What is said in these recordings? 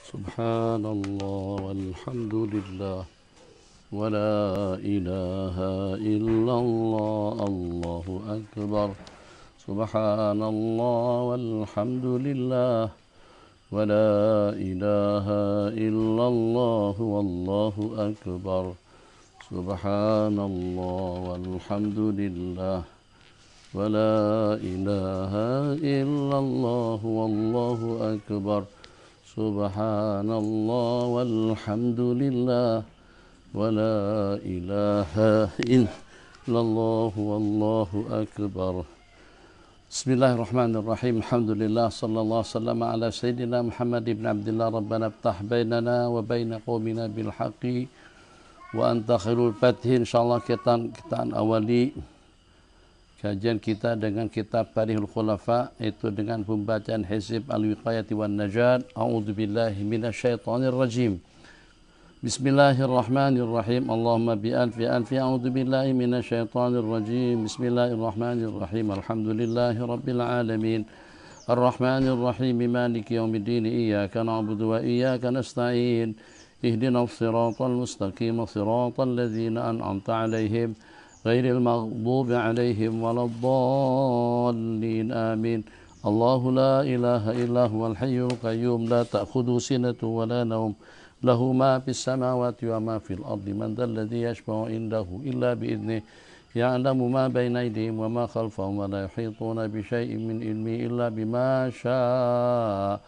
سبحان الله والحمد لله ولا إله إلا الله الله أكبر سبحان الله والحمد لله ولا إله إلا الله والله أكبر سبحان الله والحمد لله ولا إله إلا الله والله أكبر سبحان الله والحمد لله ولا إله إلا الله والله أكبر بسم الله الرحمن الرحيم الحمد لله صلى الله وسلم على سيدنا محمد بن عبد الله ربنا افتح بيننا وبين قومنا بالحق وأنت خير الفاتحين. Insyaallah kita awali kajian kita dengan kitab Tarihul Khulafa, itu dengan pembacaan Hizb Al-Wiqayati wan Najat. A'udzubillahi minasyaitonir rajim. Bismillahirrahmanirrahim. Allahumma bi'alfi alfi a'udzubillahi minasyaitonir rajim. Bismillahirrahmanirrahim. Alhamdulillahi rabbil alamin. Arrahmanir rahim. Maliki yaumiddin. Iyyaka na'budu wa iyyaka nasta'in. Ihdinas siratal mustaqim. Siratal ladzina an'amta 'alaihim غير المغضوب عليهم ولا الضالين آمين. الله لا إله إلا هو الحي القيوم لا تأخذه سنة ولا نوم له ما في السماوات وما في الأرض من ذا الذي يشفع عنده إلا بإذنه يعلم ما بين أيديهم وما خلفهم ولا يحيطون بشيء من علمه إلا بما شاء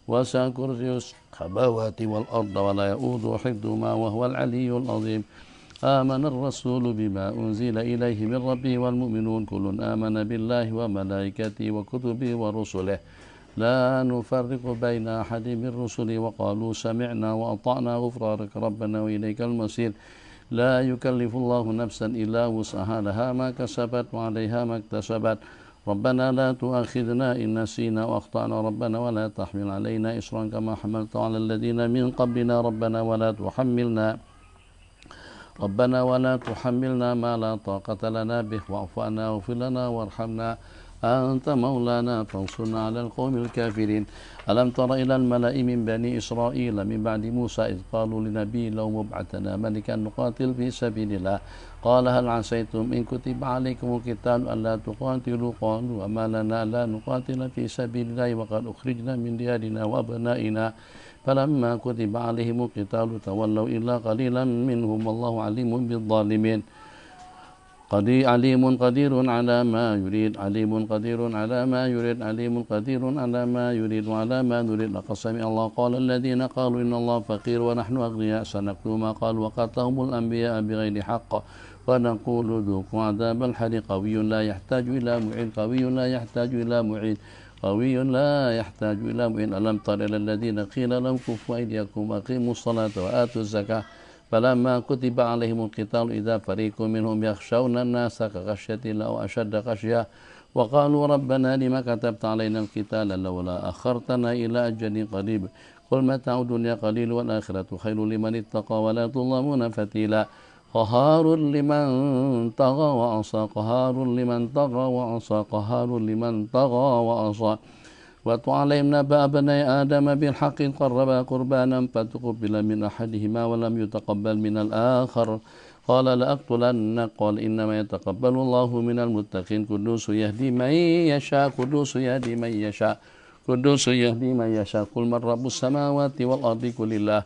وسع كرسيه السماوات والأرض ولا يؤوده حفظهما وهو العلي العظيم. آمن الرسول بما أنزل إليه من ربه والمؤمنون كل آمن بالله وملائكته وكتبه ورسله لا نفرق بين أحد من رسله وقالوا سمعنا وأطعنا غفرانك ربنا وإليك المصير. لا يكلف الله نفسا إلا وسعها لها ما كسبت وعليها ما اكتسبت. ربنا لا تؤاخذنا إن نسينا وأخطأنا ربنا ولا تحمل علينا إصرا كما حملت على الذين من قبلنا ربنا ولا تحملنا ما لا طاقة لنا به واعف عنا واغفر لنا وارحمنا أنت مولانا فانصرنا على القوم الكافرين. ألم تر إلى الملأ من بني إسرائيل من بعد موسى إذ قالوا لنبي لو مبعثنا ملكا نقاتل في سبيل الله قال هل عسيتم إن كتب عليكم القتال ألا تقاتلوا قالوا وما لنا لا نقاتل في سبيل الله وقد أخرجنا من ديارنا وأبنائنا فلما كتب عليهم القتال تولوا إلا قليلا منهم والله عليم بالظالمين. عليم قدير على ما يريد عليم قدير على ما يريد عليم قدير على ما يريد وعلى ما نريد. لقد سمع الله قال الذين قالوا إن الله فقير ونحن أغنياء سنكتب ما قال وقتلهم الأنبياء بغير حق ونقول ذوقوا عذاب الحريق. قوي لا يحتاج إلى معين قوي لا يحتاج إلى معين قوي لا يحتاج إلى معين. ألم تر إلى الذين قيل لهم كفوا أيديكم وأقيموا الصلاة وآتوا الزكاة فلما كتب عليهم القتال إذا فريق منهم يخشون الناس كخشية الله أو أشد خشية وقالوا ربنا لما كتبت علينا القتال لولا أخرتنا إلى أجل قريب قل متاع الدنيا قليل والآخرة خير لمن اتقى ولا تظلمون فتيلا. قهار لمن طغى وعصى قهار لمن طغى وعصى قهار لمن طغى وعصى. واتل عليهم نبأ بني آدم بالحق قربا قربانا فتقبل من أحدهما ولم يتقبل من الآخر قال لأقتلنك قال إنما يتقبل الله من المتقين. قدوس يهدي من يشاء قدوس يهدي من يشاء قدوس يهدي من يشاء. قل من رب السماوات والأرض قل الله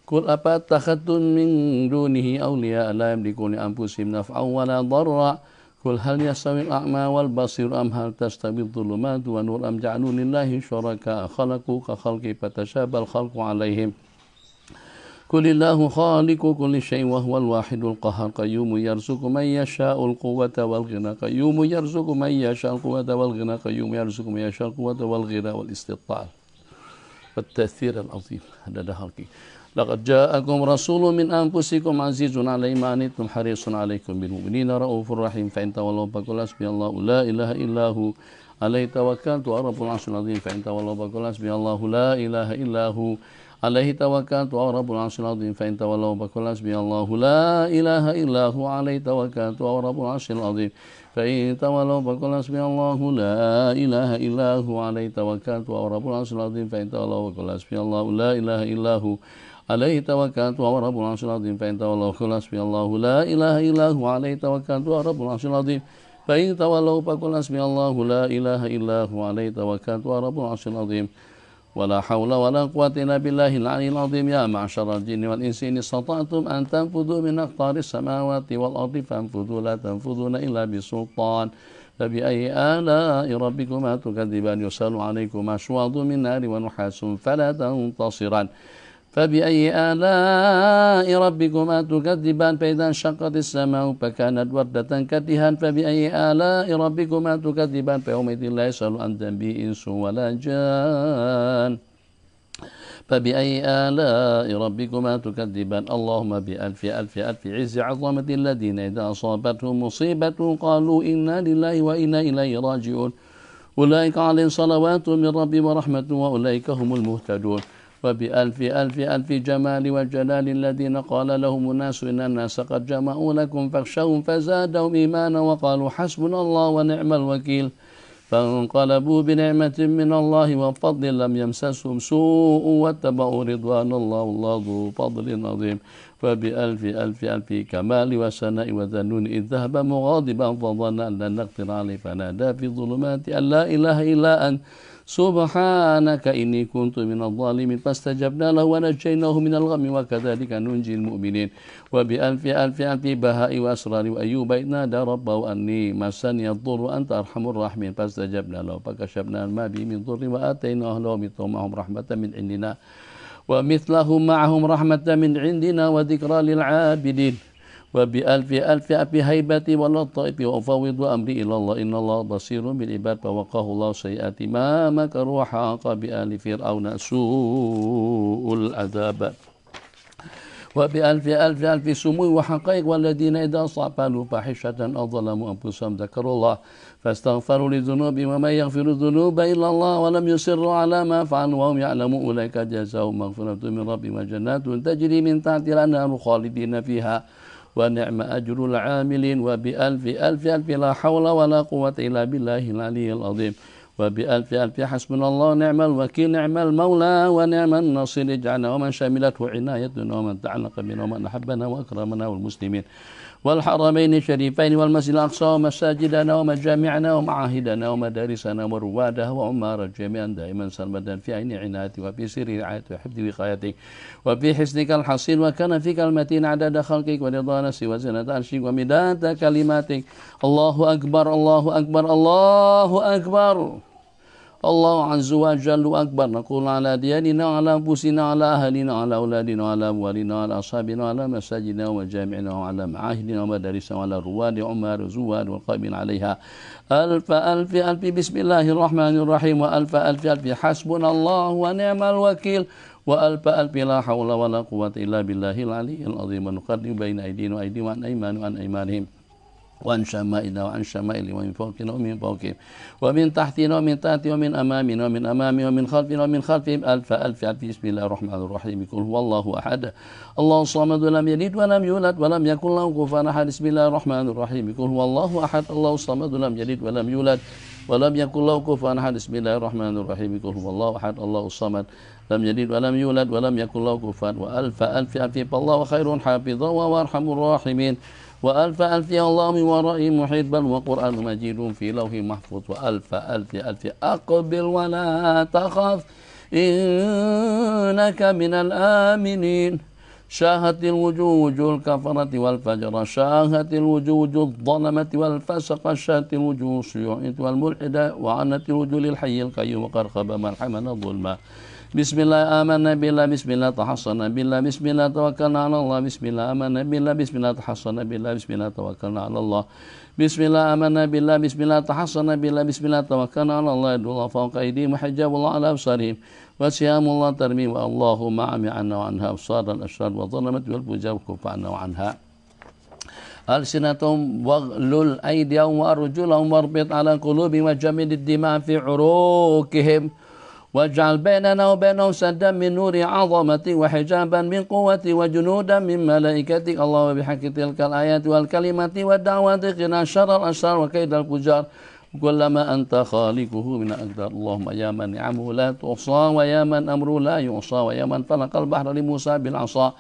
قل أفاتخذتم من دونه أولياء لا يملكون لأنفسهم نفعا ولا ضرا قل هل يستوي الأعمى والبصير أم هل تستوي الظلمات والنور أم جعلوا لله شركاء خلقوا كخلقه فتشابه الخلق عليهم قل الله خالق كل شيء وهو الواحد القهار قيوم يرزق من يشاء القوة والغنى قيوم يرزق من يشاء القوة والغنى قيوم يرزق من يشاء القوة والغنى والاستطاعة والتأثير العظيم. هذا حقيقي. لقد جاءكم رسول من أنفسكم عزيز عليه ما عنتم حريص عليكم بالمؤمنين رؤوف رحيم فإن تولوا فقل حسبي الله لا إله إلا هو عليه توكلت ورب العرش العظيم فإن تولوا فقل حسبي الله لا إله إلا هو عليه توكلت وهو رب العرش العظيم فإن تولوا فقل حسبي الله لا إله إلا هو عليه توكلت وهو رب العرش العظيم فإن تولوا فقل حسبي الله لا إله إلا هو عليه توكلت وهو رب العرش العظيم فإن تولوا فقل حسبي الله لا إله إلا هو عليه توكلت وهو رب العرش العظيم فإن تولوا فقل حسبي الله لا إله إلا هو عليه توكلت وهو رب العرش العظيم فإن تولوا فقل حسبي الله لا إله إلا هو عليه توكلت وهو رب العرش العظيم ولا حول ولا قوة إلا بالله العلي العظيم يا معشر الجن والإنس إن استطعتم أن تنفذوا من أقطار السماوات والأرض فانفذوا لا تنفذون إلا بسلطان فبأي آلاء ربكما تكذبان يسأل عليكما شواظ من نار ونحاس فلا تنتصران فبأي آلاء ربكما تكذبان فإذا انشقت السماء فكانت وردة كالدهان فبأي آلاء ربكما تكذبان فيومئذ لا يسأل عن ذنبه إنس ولا جان فبأي آلاء ربكما تكذبان اللهم بألف ألف ألف عز عظمة الذين إذا أصابتهم مصيبة قالوا إنا لله وإنا إليه راجعون أولئك عليهم صلوات من ربي ورحمة وأولئك هم المهتدون وبألف ألف ألف جمال وجلال الذين قال لهم الناس إن الناس قد جمعوا لكم فاخشوهم فزادهم إيمانا وقالوا حسبنا الله ونعم الوكيل فانقلبوا بنعمة من الله وفضل لم يمسسهم سوء واتبعوا رضوان الله والله ذو فضل عظيم فبألف ألف ألف كمال وسناء وذنون إذ ذهب مغاضبا فظن أن لن نقدر عليه فنادى في الظلمات أن لا إله إلا أنت سبحانك إني كنت من الظالمين فاستجبنا له ونجيناه من الغم وكذلك ننجي المؤمنين وبألف ألف ألف بهاء وأسرار وأيوب إذ نادى ربه أني مسني الضر أنت أرحم الراحمين فاستجبنا له فكشفنا ما به من ضر وآتيناه له مثلهم رحمة من عندنا ومثلهم معهم رحمة من عندنا وذكرى للعابدين وبألف ألف ألف هيبة واللطائف وأفوض أمري إلى الله إن الله بصير بالعباد فوقاه الله سيئات ما مكروا وحاق بآل فرعون سوء العذاب وبألف ألف ألف سمو وحقائق والذين إذا فعلوا فاحشة أو ظلموا أنفسهم ذكروا الله فاستغفروا لذنوبهم ومن يغفر الذنوب إلا الله ولم يصروا على ما فعلوا وهم يعلمون أولئك جزاؤهم مغفرة من ربهم وجنات تجري من تحتها الأنهار خالدين فيها ونعم أجر العاملين وبألف ألف ألف لا حول ولا قوة إلا بالله العلي العظيم وبألف ألف حسبنا الله نعم الوكيل نعم المولى ونعم النصير اجعلنا ومن شملته عنايتنا ومن تعلق بنا ومن أحبنا وأكرمنا والمسلمين والحرمين الشريفين والمسجد الأقصى ومساجدنا ومجامعنا ومعاهدنا ومدارسنا وروادها وعمار جميعا دائما سرمدا في عين عنايتك وفي سر رعايتك وحفظ وقايتك وفي حسنك الحصين وكنفك المتين عدد خلقك ورضا نفسك وزنة عرشك ومداد كلماتك الله أكبر الله أكبر الله أكبر الله عز وجل أكبر نقول على دياننا وعلى أنفسنا وعلى أهلنا وعلى أولادنا وعلى أموالنا وعلى أصحابنا وعلى مساجدنا ومجامعنا وعلى معاهدنا ومدارسنا وعلى رواد عمار زواد والقائمين عليها ألف ألف ألف بسم الله الرحمن الرحيم وألف ألف ألف حسبنا الله ونعم الوكيل وألف ألف لا حول ولا قوة إلا بالله العلي العظيم ونقدم بين أيدينا وأيديهم وعن أيمان وعن أيمانهم وعن شمائلنا وعن شمائل ومن فوقنا ومن فوقهم ومن تحتنا ومن تحتنا ومن أمامنا ومن أمامهم ومن خلفنا ومن خلفهم ألف ألف ألف بسم الله الرحمن الرحيم قل هو الله أحد الله الصمد لم يلد ولم يولد ولم يكن له كفوا أحد بسم الله الرحمن الرحيم قل هو الله أحد الله الصمد لم يلد ولم يولد ولم يكن له كفوا أحد بسم الله الرحمن الرحيم قل هو الله أحد الله الصمد لم يلد ولم يولد ولم يكن له كفوا وألف ألف ألف فالله خير حافظا وأرحم الراحمين وألف ألف يا الله من ورائه محيط بل وقرآن مجيد في لوح محفوظ وألف ألف ألف أقبل ولا تخف إنك من الآمنين شاهت الوجوه وجوه الكفرة والفجر شاهت الوجوه وجوه الظلمة والفسق شاهت الوجوه الشيوعية والملحدة وعنت الوجوه للحي القيوم وقد خاب من حمل الظلمة بسم الله آمنا بالله بسم الله تحصنا بالله بسم الله توكلنا على الله بسم الله آمنا بالله بسم الله تحصنا بالله بسم الله توكلنا على الله بسم الله آمنا بالله بسم الله تحصنا بالله بسم الله توكلنا على الله يد الله فوق أيديهم وحجاب الله على أبصارهم وسهام الله ترميم اللهم عمي عنا وعنها أبصار الأشرار والظلمة والفجار وكف عنا وعنها ألسنتهم واغلل أيديهم وأرجلهم واربط على قلوبهم وجمد الدماء في عروقهم واجعل بيننا وبينهم سدا من نور عظمتك وحجابا من قوتي وجنودا من ملائكتك اللهم بحق تلك الآيات والكلمات والدعوات قنا شر الأشرار وكيد الفجار كل ما أنت خالقه من أقدار اللهم يا من نعمه لا تحصى ويا من أمره لا يحصى ويا من فلق البحر لموسى بالعصا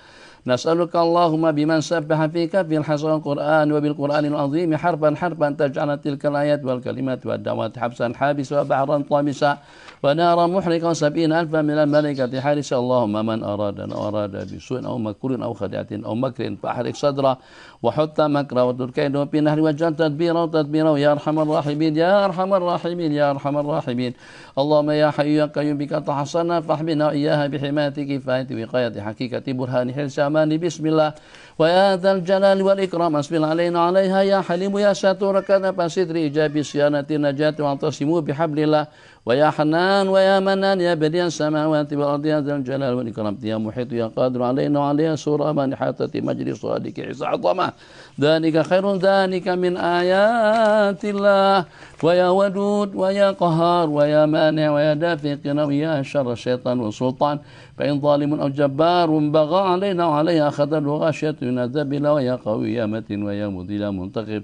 نسألك اللهم بمن سبح فيك في الحصى القرآن وبالقرآن العظيم حرفا حرفا تجعل تلك الآيات والكلمات والدعوات حبسا حابسا وبحرا طامسا ونارا محرقا 70,000 من الملائكة حارسا اللهم من أراد بسوء أو مكر أو خدعة أو مكر فأحرق صدره وحط مكره واترك كيده في نهر وجل تدبيره يا أرحم الراحمين يا أرحم الراحمين يا أرحم الراحمين اللهم يا حي يا قيوم بك تحصنا فاحمنا إياها بحماية كفاية وقاية حقيقة برهان حرس أمان بسم الله ويا ذا الجلال والإكرام أسبل علينا عليها يا حليم يا ساتور كذا فستر إجابي صيانة نجاة واعتصموا بحبل الله ويا حنان ويا منان يا بديع السماوات والأرض يا ذا الجلال والإكرام يا محيط يا قادر علينا وعليها سورة من حاتة مجلس صادق عز عظمة ذلك خير ذلك من آيات الله ويا ودود ويا قهار ويا مانع ويا دافع ويا شر الشيطان والسلطان فإن ظالم أو جبار بغى علينا وعليها أخذ غاشية من عذاب الله ويا قوي يا متين ويا مذل منتقم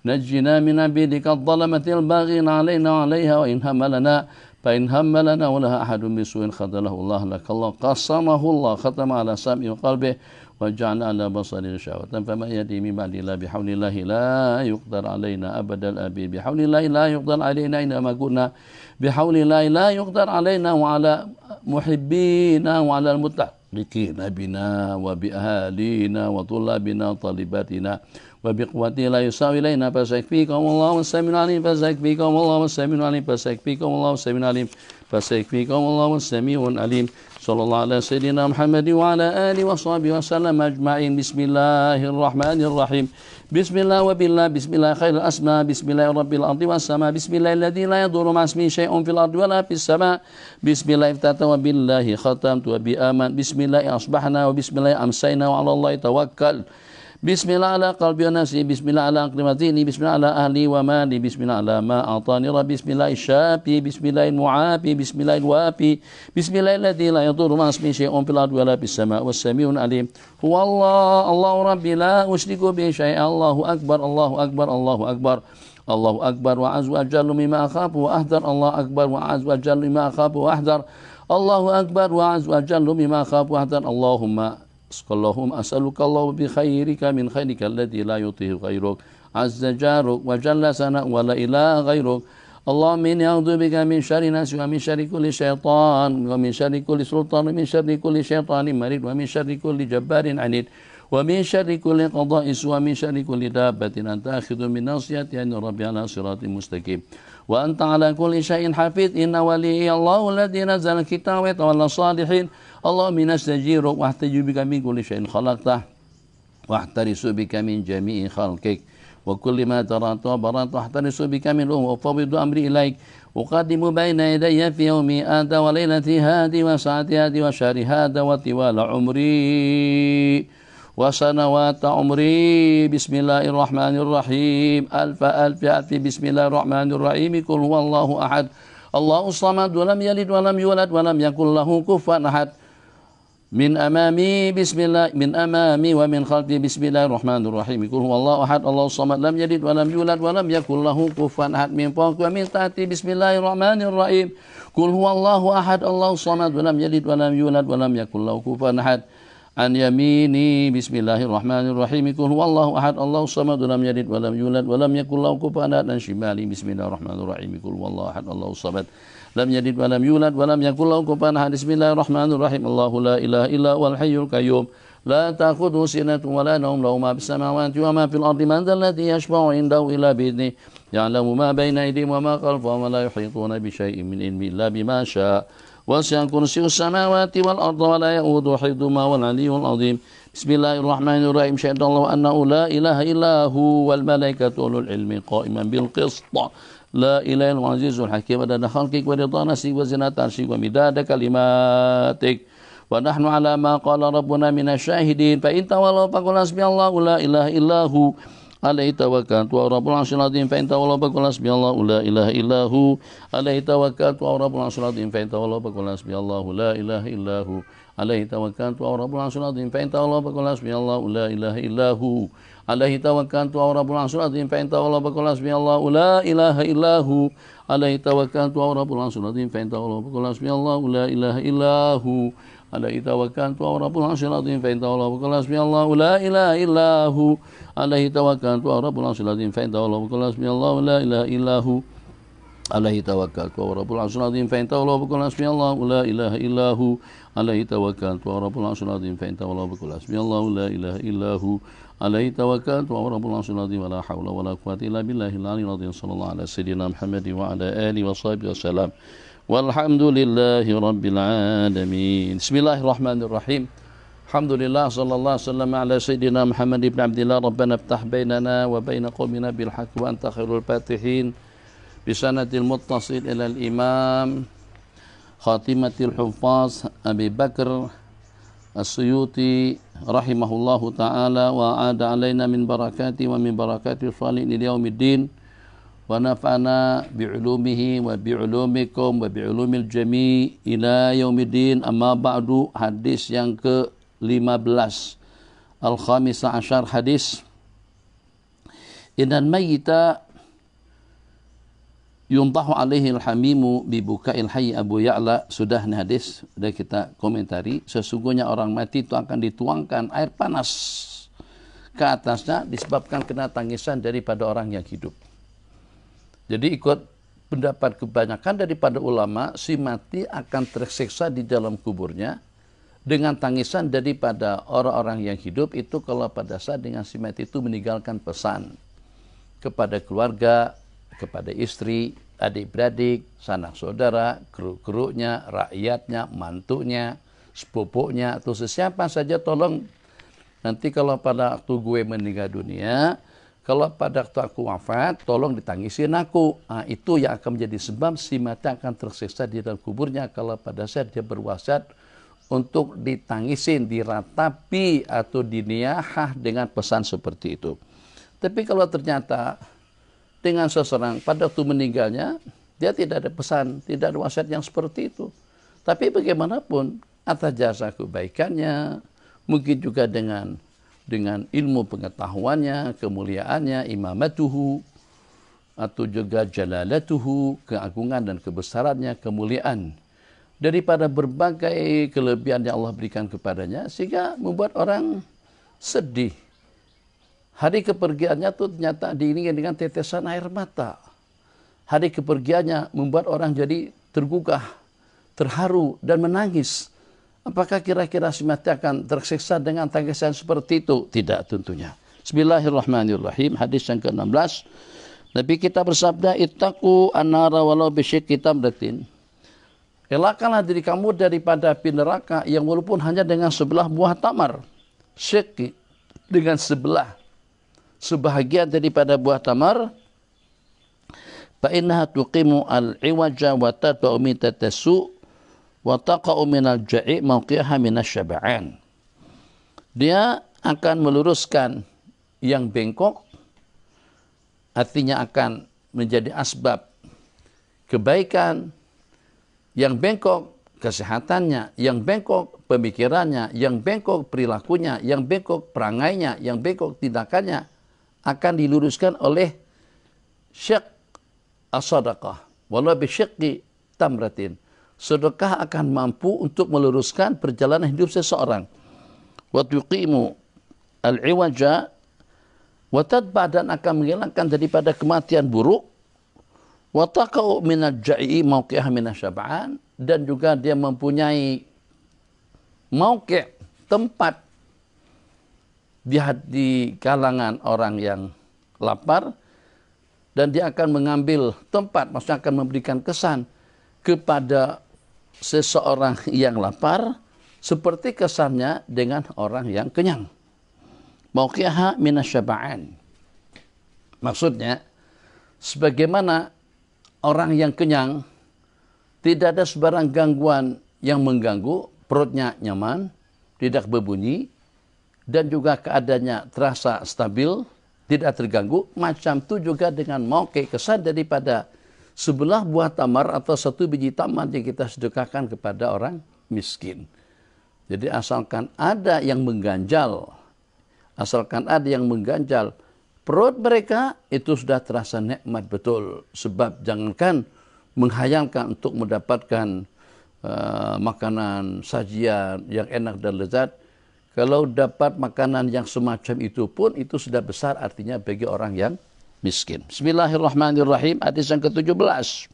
نجنا من عبيدك الظلمة الباغين علينا وعليها فإن هم لنا ولها أحد بسوء خذله الله لك الله قسمه الله ختم على سمعه وقلبه وجعل على بصره شهوة فما يدي من بعد الله بحول الله لا يقدر علينا أبدا الأبي بحول الله لا يقدر علينا إنما كنا بحول الله لا يقدر علينا وعلى محبينا وعلى المتعلقين بنا وبأهالينا وطلابنا وطالباتنا وبقوته لا يساوي إلينا فسيكفيكم الله والسميع العليم فسيكفيكم الله والسميع العليم فسيكفيكم الله والسميع العليم فسيكفيكم الله والسميع العليم صلى الله على سيدنا محمد وعلى آله وصحبه وسلم أجمعين بسم الله الرحمن الرحيم بسم الله وبالله بسم الله خير الأسماء بسم الله رب الأرض والسماء بسم الله الذي لا يضر مع اسمه شيء في الأرض ولا في السماء بسم الله افتتحت وبالله ختمت وبآمن بسم الله أصبحنا وبسم الله أمسينا وعلى الله توكل بسم الله على قلبي ونفسي بسم الله على أقدمتيني بسم الله على أهلي ومالي بسم الله على ما أعطاني ربي بسم الله الشافي بسم الله المعافي بسم الله الوافي بسم الله الذي لا يضر مع اسمه شيء في الأرض ولا في السماء والسميع العليم هو الله ربي لا أشرك به شيئا الله أكبر الله أكبر الله أكبر الله أكبر وعز وجل مما أخاف وأحذر الله أكبر وعز وجل مما أخاف وأحذر الله أكبر وعز وجل مما أخاف وأحذر اللهم أسألك الله بخيرك من خيرك الذي لا يطيه غيرك عز جارك وجل ثناؤك ولا إله غيرك اللهم إني أعوذ بك من شر نفسي ومن شر كل شيطان ومن شر كل سلطان ومن شر كل شيطان مريض ومن شر كل جبار عنيد ومن شر كل قضاء ومن شر كل دابة أنت آخذ من ناصيتي أن ربي على صراط مستقيم وأنت على كل شيء حفيظ إن ولي الله الذي نزل الكتاب ويتولى الصالحين اللهم نستجيرك واحتج بك من كل شيء خلقته واحترس بك من جميع خلقك وكل ما ترى وبرأت واحترس بك منه وفوض أمري إليك أقدم بين يدي في يومي هذا وليلتي هذه وساعتي هذه وشهري هذا وطوال عمري وسنوات عمري بسم الله الرحمن الرحيم ألف بسم الله الرحمن الرحيم قل هو الله أحد الله الصمد ولم يلد ولم يولد ولم يكن له كفوا أحد من أمامي بسم الله من أمامي ومن خلفي بسم الله الرحمن الرحيم قل هو الله أحد الله الصمد لم يلد ولم يولد ولم يكن له كفوا أحد من فوق ومن تحت بسم الله الرحمن الرحيم قل هو الله أحد الله الصمد ولم يلد ولم يولد ولم يكن له كفوا أحد عن يميني بسم الله الرحمن الرحيم قل هو الله أحد الله الصمد لم يلد ولم يولد ولم يكن له كفوا أحد عن شمالي بسم الله الرحمن الرحيم قل هو الله أحد الله الصمد لم يلد ولم يولد ولم يكن له كفوا أحد بسم الله الرحمن الرحيم الله لا إله إلا هو الحي القيوم لا تأخذه سنة ولا نوم له ما في السماوات وما في الأرض من ذا الذي يشفع عنده إلا بإذنه يعلم ما بين أيديهم وما خلفهم ولا يحيطون بشيء من علمه إلا بما شاء وسع كرسي السماوات والأرض ولا يؤود حفظهما والعلي العظيم بسم الله الرحمن الرحيم شهد الله أنه لا إله إلا هو والملائكة أولو العلم قائما بالقسط لا إله إلا العزيز الحكيم عدد خلقك ورضا نفسك وزنة عرشك ومداد كلماتك ونحن على ما قال ربنا من الشاهدين فإن تولوا فقل حسبي الله لا إله إلا هو عليه توكلت وهو رب العرش العظيم فإن تولوا فقل حسبي الله لا إله إلا هو عليه توكلت وهو رب العرش العظيم فإن تولوا فقل حسبي الله لا إله إلا هو عليه توكلت وهو رب العرش العظيم فإن تولوا فقل حسبي الله لا إله إلا هو عليه توكلت وهو رب العرش العظيم فإن تولوا فقل حسبي الله لا إله إلا هو عليه توكلت وهو رب العرش العظيم فإن تولوا فقل حسبي الله لا إله إلا هو عليه توكلت وهو رب العرش العظيم فإن تولوا فقل حسبي الله لا إله إلا هو عليه توكلت وهو رب العرش العظيم فإن تولوا فقل حسبي الله لا إله إلا هو عليه توكلت وهو رب العرش العظيم فإن تولوا فقل حسبي الله لا إله إلا هو عليه توكلت وهو رب العرش العظيم فإن تولوا فقل حسبي الله لا إله إلا هو عليه توكلت وهو رب العرش العظيم ولا حول ولا قوة إلا بالله العلي العظيم صلى الله على سيدنا محمد وعلى آله وصحبه وسلم والحمد لله رب العالمين بسم الله الرحمن الرحيم الحمد لله صلى الله عليه وسلم على سيدنا محمد بن عبد الله ربنا افتح بيننا وبين قومنا بالحق وأنت خير الفاتحين بسند المتصل إلى الإمام خاتمة الحفاظ أبي بكر السيوطي رحمه الله تعالى وعاد علينا من بركاته ومن بركات الصالحين إلى يوم الدين ونفعنا بعلومه وبعلومكم وبعلوم الجميع إلى يوم الدين أما بعد hadis yang ke-15 al-khamisa asyar hadis Innal mayyita yuntahu alaihi al-hamimu bibuka'il hayy Abu Ya'la. Sudah nih hadis, sudah kita komentari. Sesungguhnya orang mati itu akan dituangkan air panas ke atasnya disebabkan kena tangisan daripada orang yang hidup. Jadi ikut pendapat kebanyakan daripada ulama, si mati akan tersiksa di dalam kuburnya dengan tangisan daripada orang-orang yang hidup itu kalau pada saat dengan si mati itu meninggalkan pesan kepada keluarga, kepada istri, adik-beradik, sanak saudara, kru-krunya, rakyatnya, mantunya, sepupunya, atau sesiapa saja tolong nanti kalau pada waktu gue meninggal dunia, kalau pada waktu aku wafat, tolong ditangisin aku. Nah, itu yang akan menjadi sebab si mati akan tersiksa di dalam kuburnya kalau pada saat dia berwasiat untuk ditangisin, diratapi atau diniyahah dengan pesan seperti itu. Tapi kalau ternyata dengan seseorang pada waktu meninggalnya dia tidak ada pesan, tidak ada wasiat yang seperti itu. Tapi bagaimanapun atas jasa kebaikannya, mungkin juga dengan ilmu pengetahuannya, kemuliaannya, imamatuhu, atau juga jalalatuhu, keagungan dan kebesarannya, kemuliaan daripada berbagai kelebihan yang Allah berikan kepadanya sehingga membuat orang sedih. Hari kepergiannya itu ternyata diiringi dengan tetesan air mata. Hari kepergiannya membuat orang jadi tergugah, terharu, dan menangis. Apakah kira-kira si mati akan tersiksa dengan tangisan seperti itu? Tidak tentunya. Bismillahirrahmanirrahim. Hadis yang ke-16. Nabi kita bersabda, ittaqu an-nara walau bisyikki tamratin. Elakkanlah diri kamu daripada api neraka yang walaupun hanya dengan sebelah buah tamar. Syikki, dengan sebahagian daripada buah tamar. Fa innaha tuqimu al-iwaja wa tatba'u min tatasu wa taqa'u min al-ja'i mawqi'aha min asy-syab'an. Dia akan meluruskan yang bengkok, artinya akan menjadi asbab kebaikan. Yang bengkok kesehatannya, yang bengkok pemikirannya, yang bengkok perilakunya, yang bengkok perangainya, yang bengkok tindakannya akan diluruskan oleh syiq as-sadaqah walau bisyiqqi tamratin. Sedekah akan mampu untuk meluruskan perjalanan hidup seseorang. Wa tuqimu al-iwaja wa tadba, dan akan menghilangkan daripada kematian buruk. Wa taqa'u min al-ja'i mawqi'ah min asy-syab'an, dan juga dia mempunyai mauqi', tempat di kalangan orang yang lapar, dan dia akan mengambil tempat, maksudnya akan memberikan kesan kepada seseorang yang lapar seperti kesannya dengan orang yang kenyang. Mauqi'aha min asy-syab'an, maksudnya sebagaimana orang yang kenyang tidak ada sebarang gangguan yang mengganggu, perutnya nyaman, tidak berbunyi, dan juga keadaannya terasa stabil, tidak terganggu. Macam itu juga dengan moke, kesan daripada sebelah buah tamar atau satu biji tamar yang kita sedekahkan kepada orang miskin. Jadi asalkan ada yang mengganjal, perut mereka itu sudah terasa nikmat betul. Sebab jangankan menghayalkan untuk mendapatkan makanan sajian yang enak dan lezat, kalau dapat makanan yang semacam itu pun itu sudah besar artinya bagi orang yang miskin. Bismillahirrahmanirrahim. Hadis yang ke-17.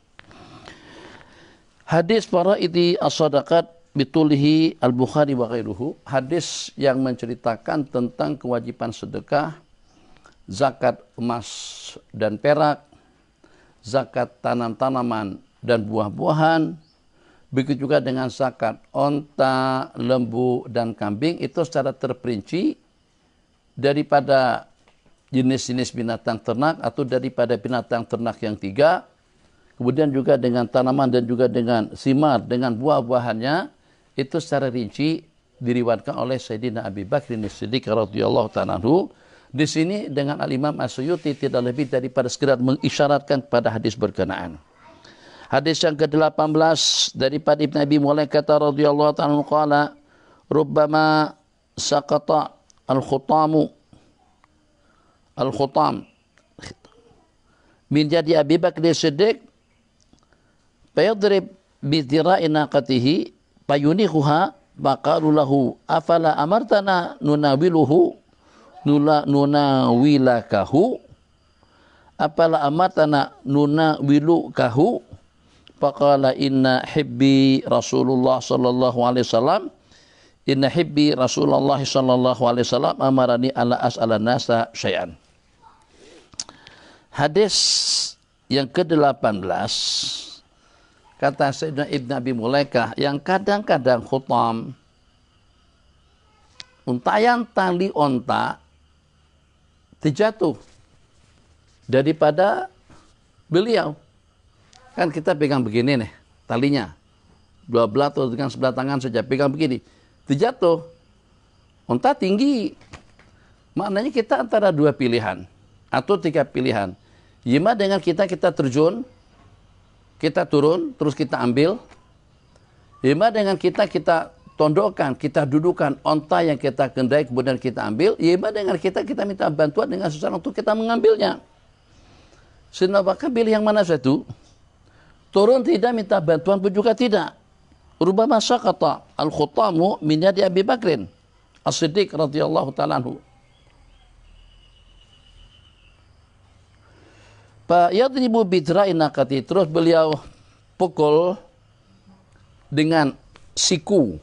Hadis faraidi as-sadaqat bitulihi al-Bukhari wa ghairuhu. Hadis yang menceritakan tentang kewajiban sedekah, zakat emas dan perak, zakat tanam-tanaman dan buah-buahan, begitu juga dengan zakat onta, lembu dan kambing, itu secara terperinci daripada jenis-jenis binatang ternak atau daripada binatang ternak yang 3, kemudian juga dengan tanaman dan juga dengan simar, dengan buah-buahannya, itu secara rinci diriwayatkan oleh Sayyidina Abi Bakr As-Siddiq radhiyallahu ta'ala anhu. Di sini dengan Al-Imam As-Suyuti tidak lebih daripada sekedar mengisyaratkan pada hadis berkenaan. Hadis yang ke-18 daripada Ibn Abi Mulaikah radhiyallahu ta'ala anhu qala rubbama saqata al-khutam min jadi Abi Bakr As-Siddiq fayadrib bi dhira'i naqatihi fayunihuha faqalu lahu afala amartana nunawilakahu apala amartana nunawilukahu faqala inna hibbi Rasulullah sallallahu alaihi wasallam amarani ala as'ala nasa syai'an. Hadis yang ke-18 kata Sayyidina Ibn Abi Mulaikah, yang kadang-kadang khutam, untayan tali onta terjatuh daripada beliau. Kan kita pegang begini nih talinya, dua belah atau dengan sebelah tangan saja pegang begini, terjatuh. Onta tinggi, maknanya kita antara 2 pilihan atau 3 pilihan. Yima dengan kita terjun, kita turun, terus kita ambil. Yima dengan kita tondokkan, kita dudukan onta yang kita kendai, kemudian kita ambil. Yima dengan kita minta bantuan dengan seseorang untuk kita mengambilnya. Sehingga bahkan pilih yang mana satu? Turun tidak, minta bantuan pun juga tidak. Rubama saqata al-khutamu min yadi Abi Bakrin As-Siddiq radhiyallahu ta'ala anhu. Fa yadribu bidra'i naqati, terus beliau pukul dengan siku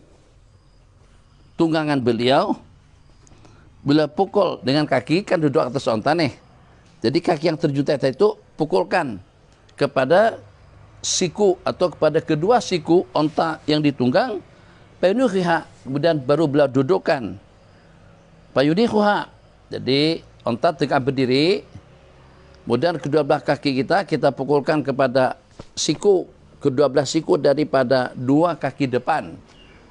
tunggangan beliau pukul dengan kaki, kan duduk atas onta nih. Jadi kaki yang terjun itu pukulkan kepada siku atau kepada kedua siku onta yang ditunggang. Payunihuha, kemudian baru beliau dudukkan. Payunihuha, jadi onta tegak berdiri. Kemudian kedua belah kaki kita pukulkan kepada siku, kedua belah siku daripada 2 kaki depan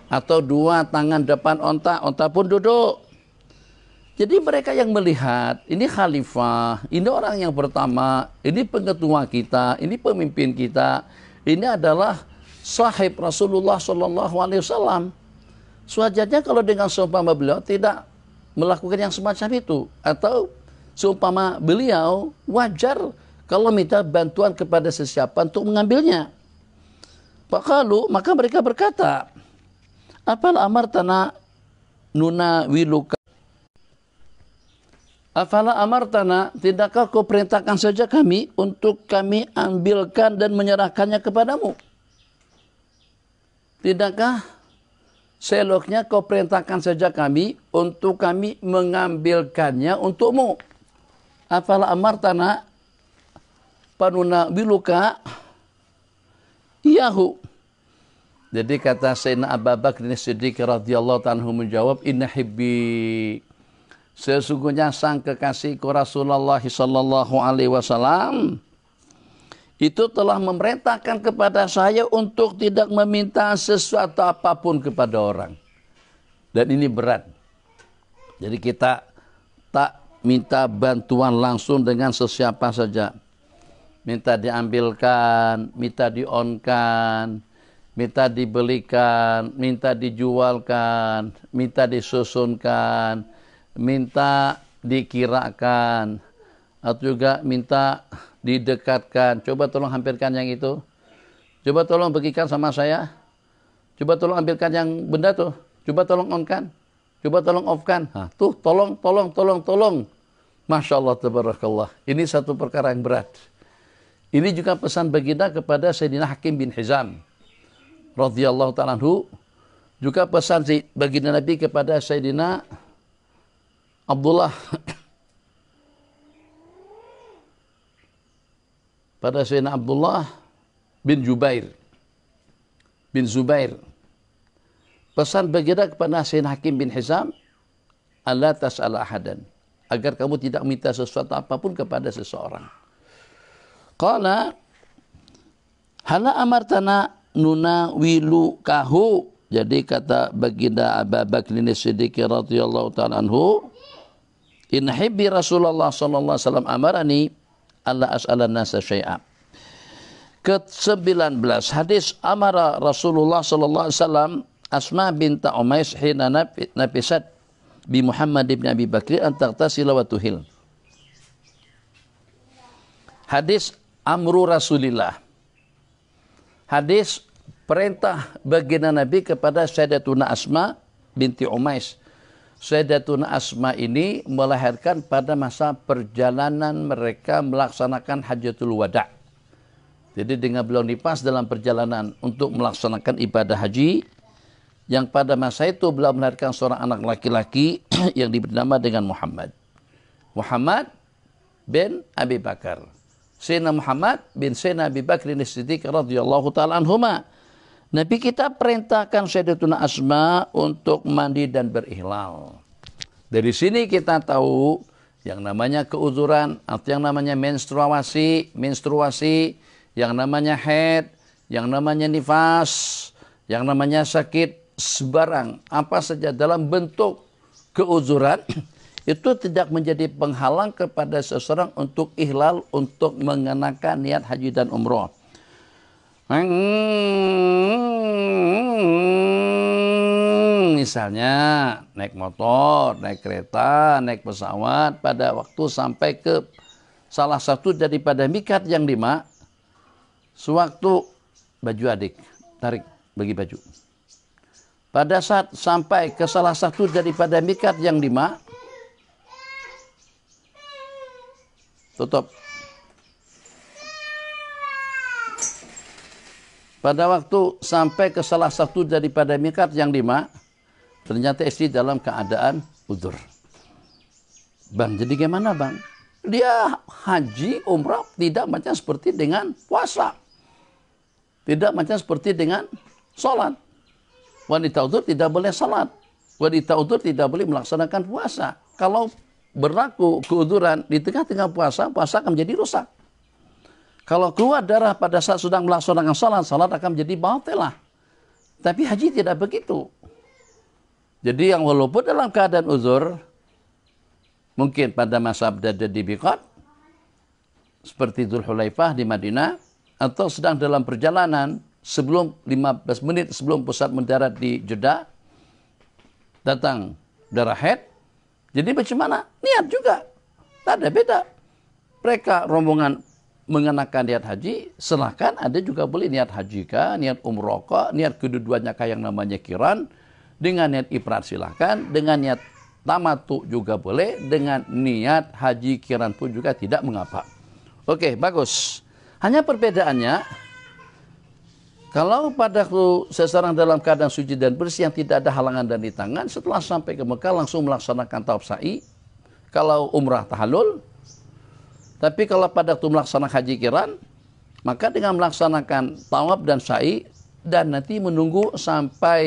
atau 2 tangan depan onta pun duduk. Jadi mereka yang melihat, ini khalifah, ini orang yang pertama, ini pengetua kita, ini pemimpin kita, ini adalah sahib Rasulullah sallallahu alaihi wasallam. Sewajarnya kalau dengan seumpama beliau tidak melakukan yang semacam itu, atau seumpama beliau wajar kalau minta bantuan kepada sesiapa untuk mengambilnya. Maka mereka berkata, apal amartana nunawiluka, afala amartana, tidakkah kau perintahkan saja kami untuk kami ambilkan dan menyerahkannya kepadamu? Tidakkah seloknya kau perintahkan saja kami untuk kami mengambilkannya untukmu? Afala amartana panuna biluka iyahu. Jadi kata Sayyidina Abu Bakr As-Siddiq radhiyallahu ta'ala anhu menjawab, inna hibbi, sesungguhnya sang kekasihku Rasulullah sallallahu alaihi wasallam itu telah memerintahkan kepada saya untuk tidak meminta sesuatu apapun kepada orang. Dan ini berat. Jadi kita tak minta bantuan langsung dengan sesiapa saja. Minta diambilkan, minta di-on-kan, minta dibelikan, minta dijualkan, minta disusunkan, minta dikirakan, atau juga minta didekatkan. Coba tolong hampirkan yang itu. Coba tolong bagikan sama saya. Coba tolong ambilkan yang benda tuh. Coba tolong on-kan. Coba tolong off-kan. Nah, tuh tolong. Masya Allah, tabarakallah. Ini satu perkara yang berat. Ini juga pesan baginda kepada Sayyidina Hakim bin Hizam radhiyallahu ta'ala anhu. Juga pesan baginda Nabi kepada Sayyidina Abdullah pada Sayyidina Abdullah bin Zubair. Pesan baginda kepada Sayyidina Hakim bin Hizam, Allah tas'ala ahadan, agar kamu tidak minta sesuatu apapun kepada seseorang. Qala hala amartana nuna wilu kahu. Jadi kata baginda Abu Bakr As-Siddiq radhiyallahu ta'ala anhu, in hibbi Rasulullah sallallahu alaihi wasallam amarani alla as'ala nasa syai'a. Ke-19 hadis amara Rasulullah sallallahu alaihi wasallam Asma binta Umais hina nafisat bi Muhammad ibn Abi Bakr an taghtasila wa tuhil. Hadis amru Rasulillah. Hadis perintah baginda Nabi kepada Sayyidatuna Asma binti Umais. Sayyidatuna Asma ini melahirkan pada masa perjalanan mereka melaksanakan Hajjatul Wada'. Jadi dengan beliau nipas dalam perjalanan untuk melaksanakan ibadah haji, yang pada masa itu beliau melahirkan seorang anak laki-laki yang diberi nama dengan Muhammad. Muhammad bin Abi Bakar. Sayyidina Muhammad bin Sayyidina Abi Bakr As-Siddiq radhiyallahu ta'ala anhuma. Nabi kita perintahkan Sayyidatuna Asma untuk mandi dan berihlal. Dari sini kita tahu yang namanya keuzuran atau yang namanya menstruasi, yang namanya haid, yang namanya nifas, yang namanya sakit, sebarang apa saja dalam bentuk keuzuran itu tidak menjadi penghalang kepada seseorang untuk ihlal, untuk mengenakan niat haji dan umroh. Misalnya naik motor, naik kereta, naik pesawat, pada waktu sampai ke salah satu daripada mikat yang 5, sewaktu baju adik, tarik bagi baju. Pada saat sampai ke salah satu daripada mikat yang 5, tutup. Pada waktu sampai ke salah satu daripada mikat yang 5, ternyata istri dalam keadaan udzur. Bang, jadi gimana bang? Dia haji, umrah tidak macam seperti dengan puasa. Tidak macam seperti dengan sholat. Wanita udzur tidak boleh salat. Wanita udzur tidak boleh melaksanakan puasa. Kalau berlaku keudzuran di tengah-tengah puasa, puasa akan menjadi rusak. Kalau keluar darah pada saat sedang melaksanakan salat, salat akan menjadi batilah. Tapi haji tidak begitu. Jadi yang walaupun dalam keadaan uzur, mungkin pada masa berada di miqat, seperti Dzulhulaifah di Madinah, atau sedang dalam perjalanan, sebelum 15 menit sebelum pusat mendarat di Jeddah, datang darah haid. Jadi bagaimana? Niat juga. Tak ada beda. Mereka rombongan mengenakan niat haji, silahkan ada juga boleh niat haji kah, niat umroh kah, niat kedua-duanya kah yang namanya kiran, dengan niat ifrad silahkan, dengan niat tamatu juga boleh, dengan niat haji kiran pun juga tidak mengapa. Oke, bagus. Hanya perbedaannya, kalau pada seseorang dalam keadaan suci dan bersih yang tidak ada halangan dan tangan, setelah sampai ke Mekah langsung melaksanakan tawaf sa'i. Kalau umrah tahallul. Tapi kalau pada waktu melaksanakan haji kiran, maka dengan melaksanakan tawaf dan sa'i, dan nanti menunggu sampai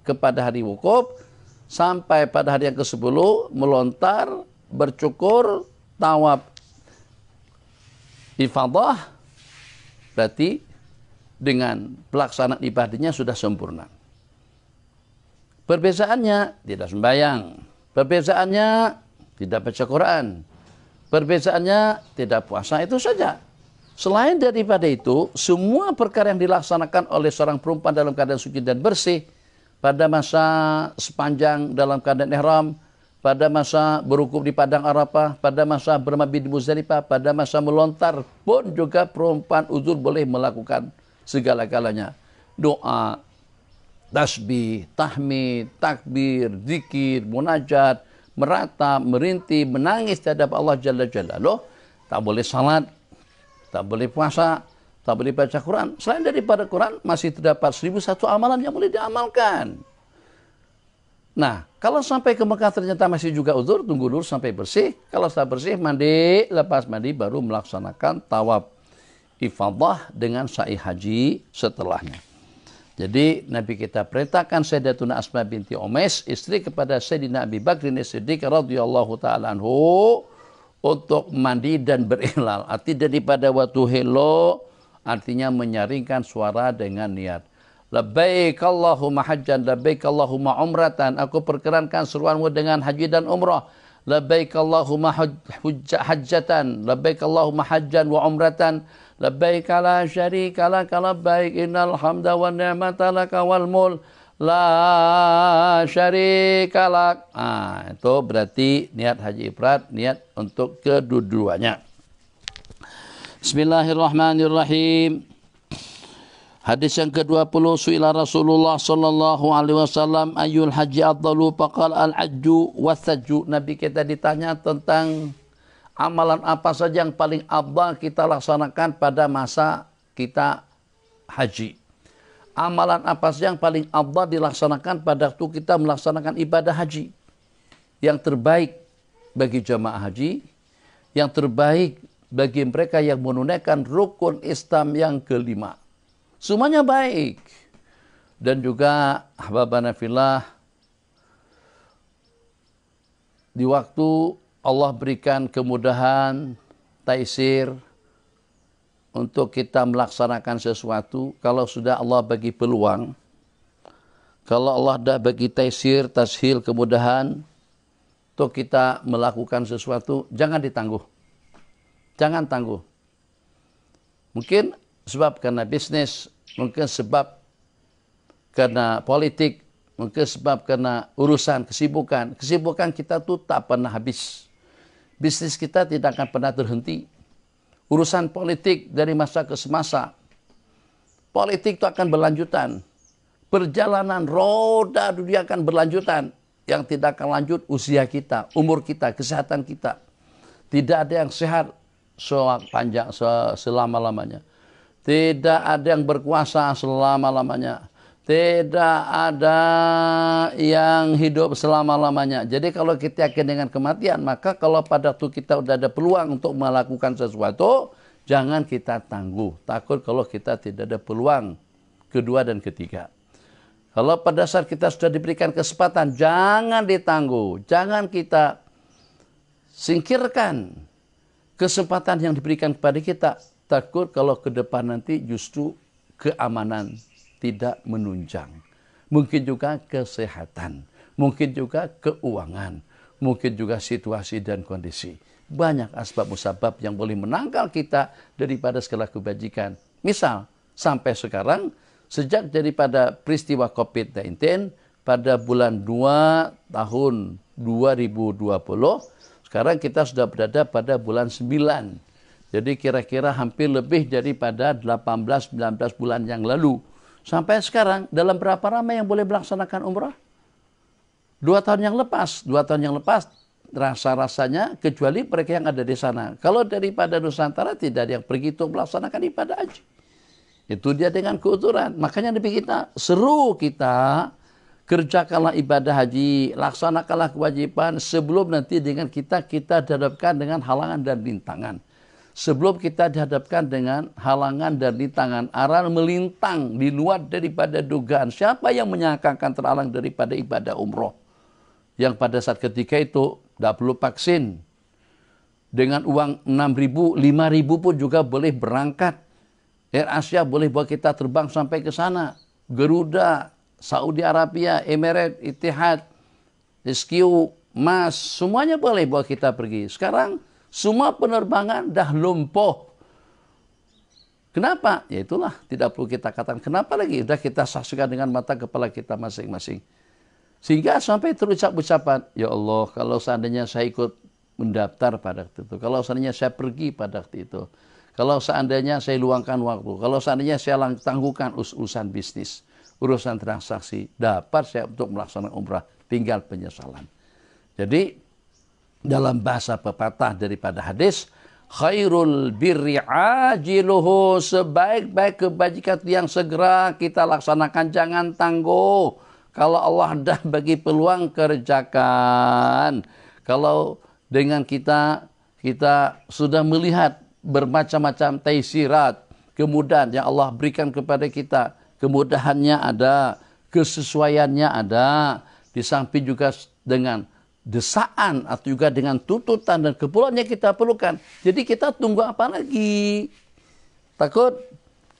kepada hari wukuf, sampai pada hari yang ke-10, melontar, bercukur, tawaf ifadah, berarti dengan pelaksanaan ibadahnya sudah sempurna. Perbezaannya tidak sembahyang. Perbezaannya tidak baca Quran. Perbezaannya tidak puasa, itu saja. Selain daripada itu, semua perkara yang dilaksanakan oleh seorang perempuan dalam keadaan suci dan bersih, pada masa sepanjang dalam keadaan ihram, pada masa berwukuf di padang Arafah, pada masa bermabit di Muzdalifah, pada masa melontar pun juga perempuan uzur boleh melakukan segala-galanya. Doa, tasbih, tahmid, takbir, zikir, munajat, meratap, merintih, menangis terhadap Allah Jalla Jalaluh. Tak boleh salat, tak boleh puasa, tak boleh baca Quran. Selain daripada Quran, masih terdapat 1001 amalan yang boleh diamalkan. Nah, kalau sampai ke Mekah ternyata masih juga uzur, tunggu dulu sampai bersih. Kalau sudah bersih, mandi, lepas mandi baru melaksanakan tawaf ifadah dengan sa'i haji setelahnya. Jadi Nabi kita perintahkan Sayyidatuna Asma binti Umais, istri kepada Sayyidina Abi Bakrin As-Siddiq radhiyallahu taala anhu, untuk mandi dan berihlal. Arti daripada waktu hello, artinya menyaringkan suara dengan niat. Labbaik Allahumma hajjan, labbaik Allahumma umratan. Aku perkenankan seruanmu dengan haji dan umrah. Labbaik Allahumma hajjatan, labbaik Allahumma hajjan wa umratan. Labbaik la syarika laka labbaik, innal hamda wan ni'mata laka wal mulk la syarika lak. Itu berarti niat haji ifrad, niat untuk kedua-duanya. Bismillahirrahmanirrahim. Hadis yang ke-20, su'ila Rasulullah sallallahu alaihi wasallam ayyul haji afdalu, faqala al-hajju was-sajju. Nabi kita ditanya tentang amalan apa saja yang paling afdal kita laksanakan pada masa kita haji. Amalan apa saja yang paling afdal dilaksanakan pada waktu kita melaksanakan ibadah haji. Yang terbaik bagi jamaah haji, yang terbaik bagi mereka yang menunaikan rukun Islam yang kelima. Semuanya baik. Dan juga ahbabana fillah, di waktu Allah berikan kemudahan, taisir untuk kita melaksanakan sesuatu, kalau sudah Allah bagi peluang, kalau Allah dah bagi taisir, tashil, kemudahan untuk kita melakukan sesuatu, jangan ditangguh. Jangan tangguh. Mungkin sebab karena bisnis, mungkin sebab karena politik, mungkin sebab karena urusan, kesibukan. Kesibukan kita tuh tak pernah habis. Bisnis kita tidak akan pernah terhenti. Urusan politik dari masa ke semasa. Politik itu akan berlanjutan. Perjalanan roda dunia akan berlanjutan. Yang tidak akan lanjut usia kita, umur kita, kesehatan kita. Tidak ada yang sehat selama-lamanya. Tidak ada yang berkuasa selama-lamanya. Tidak ada yang hidup selama-lamanya. Jadi kalau kita yakin dengan kematian, maka kalau pada waktu kita sudah ada peluang untuk melakukan sesuatu, jangan kita tangguh. Takut kalau kita tidak ada peluang kedua dan ketiga. Kalau pada saat kita sudah diberikan kesempatan, jangan ditangguh. Jangan kita singkirkan kesempatan yang diberikan kepada kita. Takut kalau ke depan nanti justru keamanan tidak menunjang. Mungkin juga kesehatan, mungkin juga keuangan, mungkin juga situasi dan kondisi. Banyak asbab musabab yang boleh menangkal kita daripada segala kebajikan. Misal, sampai sekarang, sejak daripada peristiwa COVID-19, pada bulan 2 tahun 2020, sekarang kita sudah berada pada bulan 9. Jadi kira-kira hampir lebih daripada 18-19 bulan yang lalu. Sampai sekarang, dalam berapa ramai yang boleh melaksanakan umrah? 2 tahun yang lepas. 2 tahun yang lepas, rasa-rasanya kecuali mereka yang ada di sana. Kalau daripada Nusantara, tidak ada yang pergi untuk melaksanakan ibadah haji. Itu dia dengan keuturan. Makanya Nabi kita, seru kita, kerjakanlah ibadah haji, laksanakanlah kewajiban sebelum nanti dengan kita dihadapkan dengan halangan dan rintangan. Sebelum kita dihadapkan dengan halangan dan rintangan, aral melintang di luar daripada dugaan. Siapa yang menyangkakan terhalang daripada ibadah umroh? Yang pada saat ketika itu tidak perlu vaksin. Dengan uang 6.000, 5.000 pun juga boleh berangkat. Air Asia boleh buat kita terbang sampai ke sana. Garuda, Saudi Arabia, Emirates, Etihad, SQ, Mas, semuanya boleh buat kita pergi. Sekarang semua penerbangan dah lumpuh. Kenapa? Ya itulah, tidak perlu kita katakan kenapa lagi. Sudah kita saksikan dengan mata kepala kita masing-masing. Sehingga sampai terucap ucapan, ya Allah, kalau seandainya saya ikut mendaftar pada waktu itu, kalau seandainya saya pergi pada waktu itu, kalau seandainya saya luangkan waktu, kalau seandainya saya tangguhkan urusan bisnis, urusan transaksi, dapat saya untuk melaksanakan umrah, tinggal penyesalan. Jadi dalam bahasa pepatah daripada hadis, khairul birri ajiluhu, sebaik-baik kebajikan yang segera kita laksanakan, jangan tangguh. Kalau Allah dah bagi peluang, kerjakan. Kalau dengan kita sudah melihat bermacam-macam taisirat, kemudahan yang Allah berikan kepada kita, kemudahannya ada, kesesuaiannya ada, di samping juga dengan desaan atau juga dengan tuntutan dan keperluan yang kita perlukan. Jadi kita tunggu apa lagi? Takut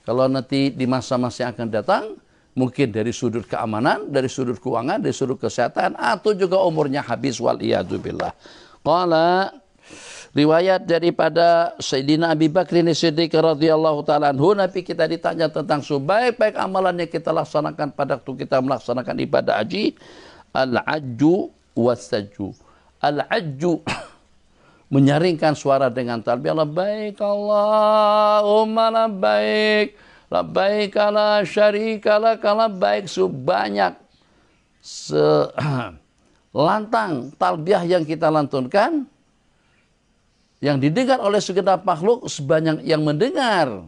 kalau nanti di masa-masa yang akan datang, mungkin dari sudut keamanan, dari sudut keuangan, dari sudut kesehatan, atau juga umurnya habis, wal iyadzubillah. Qala, riwayat daripada Sayyidina Abi Bakr As-Siddiq radhiyallahu taala anhu, Nabi kita ditanya tentang sebaik-baik amalan yang kita laksanakan pada waktu kita melaksanakan ibadah haji, al-ajju wasaju. Al-ajju menyaringkan suara dengan talbiyah, labbaik Allahumma labbaik, labbaik la syarika lak labbaik, sebanyak lantang talbiyah yang kita lantunkan, yang didengar oleh segenap makhluk, sebanyak yang mendengar,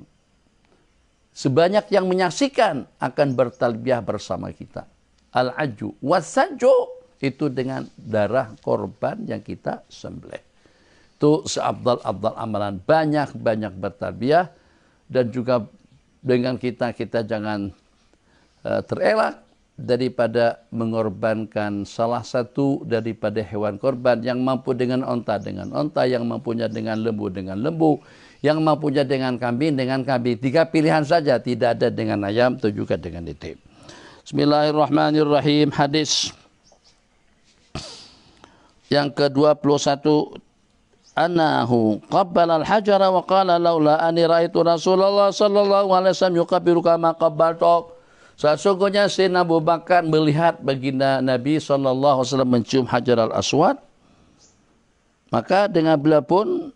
sebanyak yang menyaksikan akan bertalbiyah bersama kita. Al-ajju wasaju, itu dengan darah korban yang kita sembelih. Itu seabdal-abdal amalan, banyak-banyak bertalbiyah, dan juga dengan kita jangan terelak daripada mengorbankan salah satu daripada hewan korban, yang mampu dengan onta, yang mampunya dengan lembu, yang mampunya dengan kambing. 3 pilihan saja, tidak ada dengan ayam, atau juga dengan itik. Bismillahirrahmanirrahim. Hadis yang ke-21, anahu qabbala al-hajara wa qala laula ani ra'aitu Rasulullah sallallahu alaihi wasallam yuqabbilu kama qabbaltu. Sesungguhnya Sayyidina Abu Bakar melihat baginda Nabi sallallahu alaihi wasallam mencium Hajar al-Aswad, maka dengan beliau pun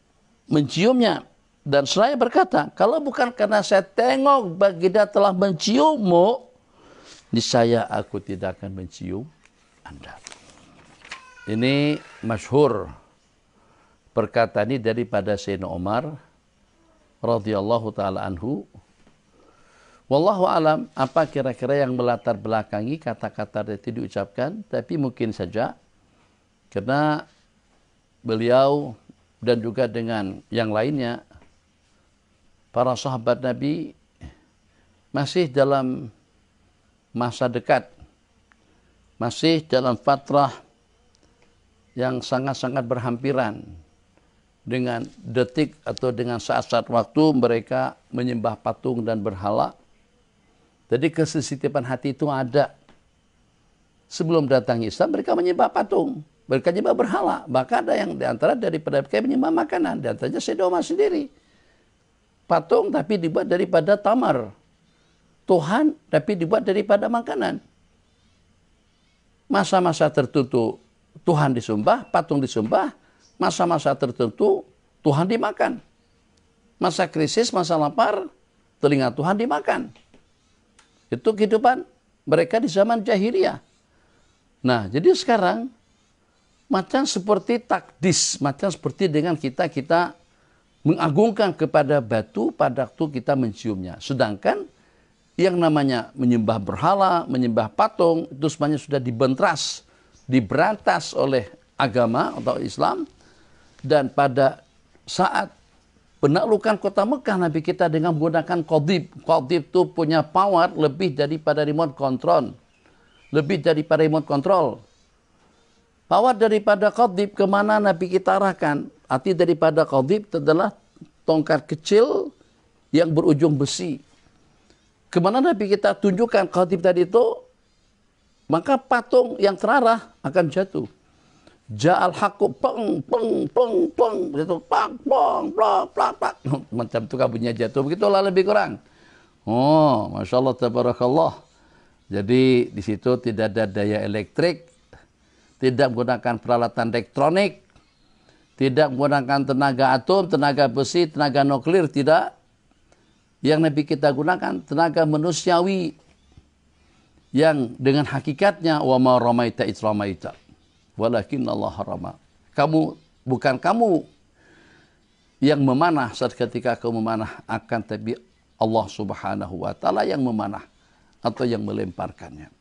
menciumnya, dan seraya berkata, kalau bukan karena saya tengok baginda telah menciummu, niscaya aku tidak akan mencium Anda. Ini masyhur perkataan ini daripada Sayyidina Umar radhiyallahu taala anhu. Wallahu alam, apa kira-kira yang melatar belakangi kata-kata itu diucapkan, tapi mungkin saja karena beliau dan juga dengan yang lainnya, para sahabat Nabi masih dalam masa dekat, masih dalam fatrah yang sangat-sangat berhampiran dengan detik atau dengan saat-saat waktu mereka menyembah patung dan berhala. Jadi kesensitipan hati itu ada. Sebelum datang Islam, mereka menyembah patung, mereka menyembah berhala. Bahkan ada yang diantara daripada mereka menyembah makanan, diantaranya Sayyidina Umar sendiri. Patung tapi dibuat daripada tamar. Tuhan tapi dibuat daripada makanan. Masa-masa tertentu Tuhan disembah, patung disembah. Masa-masa tertentu Tuhan dimakan. Masa krisis, masa lapar, telinga Tuhan dimakan. Itu kehidupan mereka di zaman jahiliyah. Nah, jadi sekarang macam seperti takdis, macam seperti dengan kita mengagungkan kepada batu pada waktu kita menciumnya. Sedangkan yang namanya menyembah berhala, menyembah patung, itu semuanya sudah diberantas oleh agama atau Islam. Dan pada saat penaklukan kota Mekah, Nabi kita dengan menggunakan qadhib. Qadhib itu punya power lebih daripada remote control. Power daripada qadhib kemana Nabi kita arahkan. Arti daripada qadhib adalah tongkat kecil yang berujung besi. Kemana Nabi kita tunjukkan qadhib tadi itu, maka patung yang terarah akan jatuh. Ja'al haqqu peng peng peng peng itu pang pong plak plak plak macam itu kabutnya jatuh, begitulah lebih kurang. Oh, masya Allah, tabarakallah. Jadi di situ tidak ada daya elektrik, tidak menggunakan peralatan elektronik, tidak menggunakan tenaga atom, tenaga besi, tenaga nuklir, tidak. Yang Nabi kita gunakan tenaga manusiawi yang dengan hakikatnya wa ma ramaita id ramaita walakin Allah rama. Bukan kamu yang memanah saat ketika kamu memanah, akan tapi Allah Subhanahu wa taala yang memanah atau yang melemparkannya.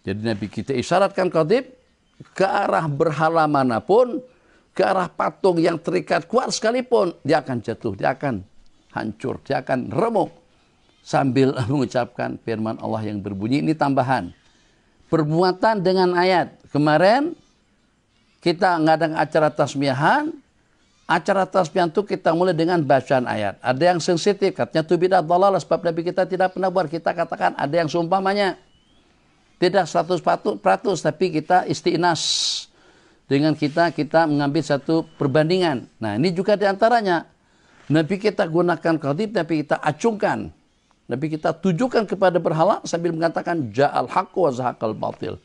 Jadi Nabi kita isyaratkan Qadib ke arah berhala manapun, ke arah patung yang terikat kuat sekalipun, dia akan jatuh, dia akan hancur, dia akan remuk. Sambil mengucapkan firman Allah yang berbunyi, ini tambahan. Perbuatan dengan ayat. Kemarin kita ngadain acara tasmiahan. Acara tasmiahan itu kita mulai dengan bacaan ayat. Ada yang sensitif, katanya itu bidah dhalalah, sebab Nabi kita tidak pernah buat. Kita katakan ada yang seumpamanya. Tidak 100%, tapi kita istinas. Dengan kita mengambil satu perbandingan. Nah, ini juga diantaranya. Nabi kita gunakan Qadib, Nabi kita acungkan. Nabi kita tujukan kepada berhala sambil mengatakan ja'al haqqu wa zahaqal batil.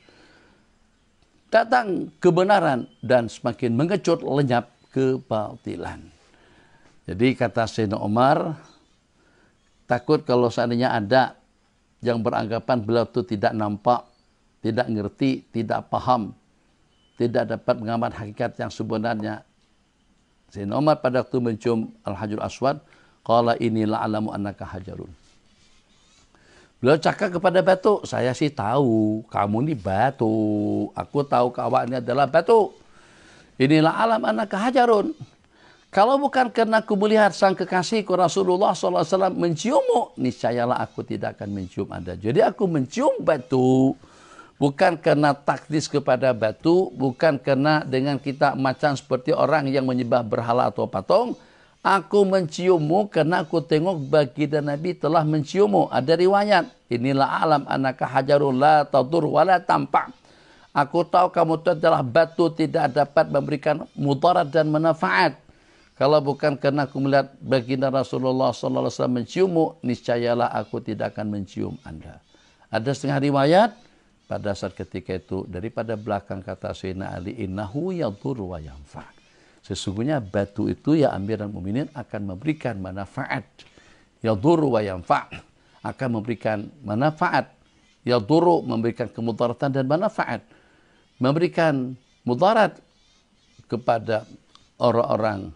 Datang kebenaran dan semakin mengecut lenyap kebatilan. Jadi kata Sayyidina Umar, takut kalau seandainya ada yang beranggapan beliau itu tidak nampak, tidak ngerti, tidak paham, tidak dapat mengamati hakikat yang sebenarnya. Sayyidina Umar pada waktu mencium Al-Hajarul Aswad, qala inni la'alamu annaka hajarun. Beliau cakap kepada batu, saya sih tahu kamu ini batu. Aku tahu kau ini adalah batu. Inilah alam annaka hajarun. Kalau bukan karena aku melihat sang kekasihku Rasulullah SAW menciummu, niscayalah aku tidak akan mencium Anda. Jadi aku mencium batu bukan karena takdis kepada batu, bukan karena dengan kita macam seperti orang yang menyembah berhala atau patung. Aku menciummu karena aku tengok baginda Nabi telah menciummu. Ada riwayat, inilah alam annaka hajarun la tadur wa la tampa'. Aku tahu kamu itu adalah batu, tidak dapat memberikan mudarat dan manfaat. Kalau bukan karena aku melihat baginda Rasulullah SAW menciummu, niscayalah aku tidak akan mencium Anda. Ada setengah riwayat, pada saat ketika itu, daripada belakang kata Sayyidina Ali, innahu yadur wa yanfa'. Sesungguhnya batu itu ya Amirul Mukminin akan memberikan manfaat. Yadurru wa yanfa', akan memberikan manfaat. Yadurru, memberikan kemudaratan dan manfaat. Memberikan mudarat kepada orang-orang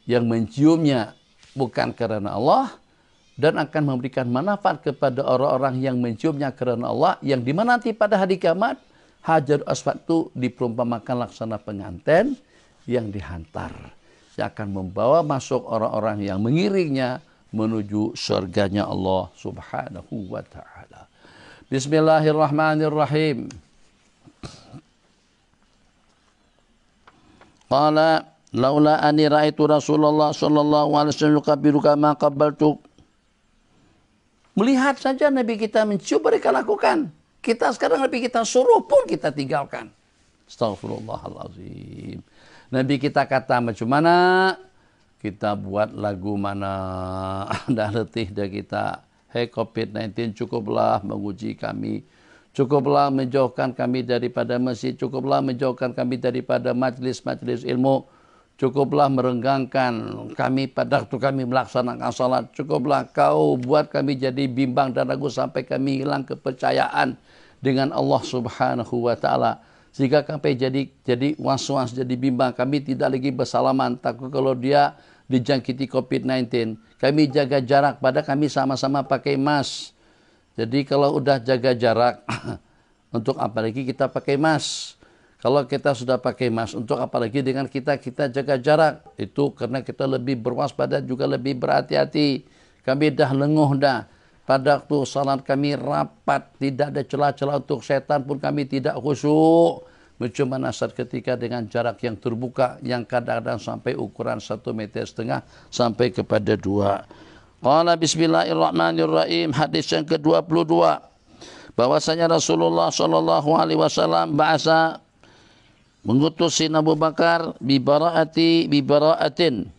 yang menciumnya bukan karena Allah, dan akan memberikan manfaat kepada orang-orang yang menciumnya karena Allah, yang dimana nanti pada hari kiamat Hajarul Aswad itu diperumpamakan laksana pengantin yang dihantar, yang akan membawa masuk orang-orang yang mengiringnya menuju surganya Allah Subhanahu wa ta'ala. Bismillahirrahmanirrahim. Qala laula ani ra'aitu Rasulullah sallallahu alaihi wasallam yuqabbilu kama qabbaltu. Melihat saja Nabi kita mencium, mereka lakukan. Kita sekarang Nabi kita suruh pun kita tinggalkan. Astaghfirullahalazim. Nabi kita kata macam mana? Kita buat lagu mana? Dah letih dah kita. Hei COVID-19, cukuplah menguji kami. Cukuplah menjauhkan kami daripada masjid. Cukuplah menjauhkan kami daripada majlis-majlis ilmu. Cukuplah merenggangkan kami pada waktu kami melaksanakan salat. Cukuplah kau buat kami jadi bimbang dan ragu sampai kami hilang kepercayaan dengan Allah Subhanahu wa ta'ala. Sehingga kami jadi was-was, jadi bimbang. Kami tidak lagi bersalaman. Takut kalau dia dijangkiti COVID-19. Kami jaga jarak, pada kami sama-sama pakai mask. Jadi kalau udah jaga jarak, untuk apa lagi kita pakai mask? Kalau kita sudah pakai mask, untuk apa lagi dengan kita jaga jarak? Itu karena kita lebih berwaspada, juga lebih berhati-hati. Kami dah lenguh dah. Pada waktu salat kami rapat, tidak ada celah-celah untuk setan pun kami tidak khusyuk. Macam mana saat ketika dengan jarak yang terbuka, yang kadang-kadang sampai ukuran 1,5 meter sampai kepada 2. Qala bismillahirrahmanirrahim, hadis yang ke-22. Bahwasanya Rasulullah sallallahu alaihi wasallam bahasa mengutus Sayyidina Abu Bakar bibara'atin.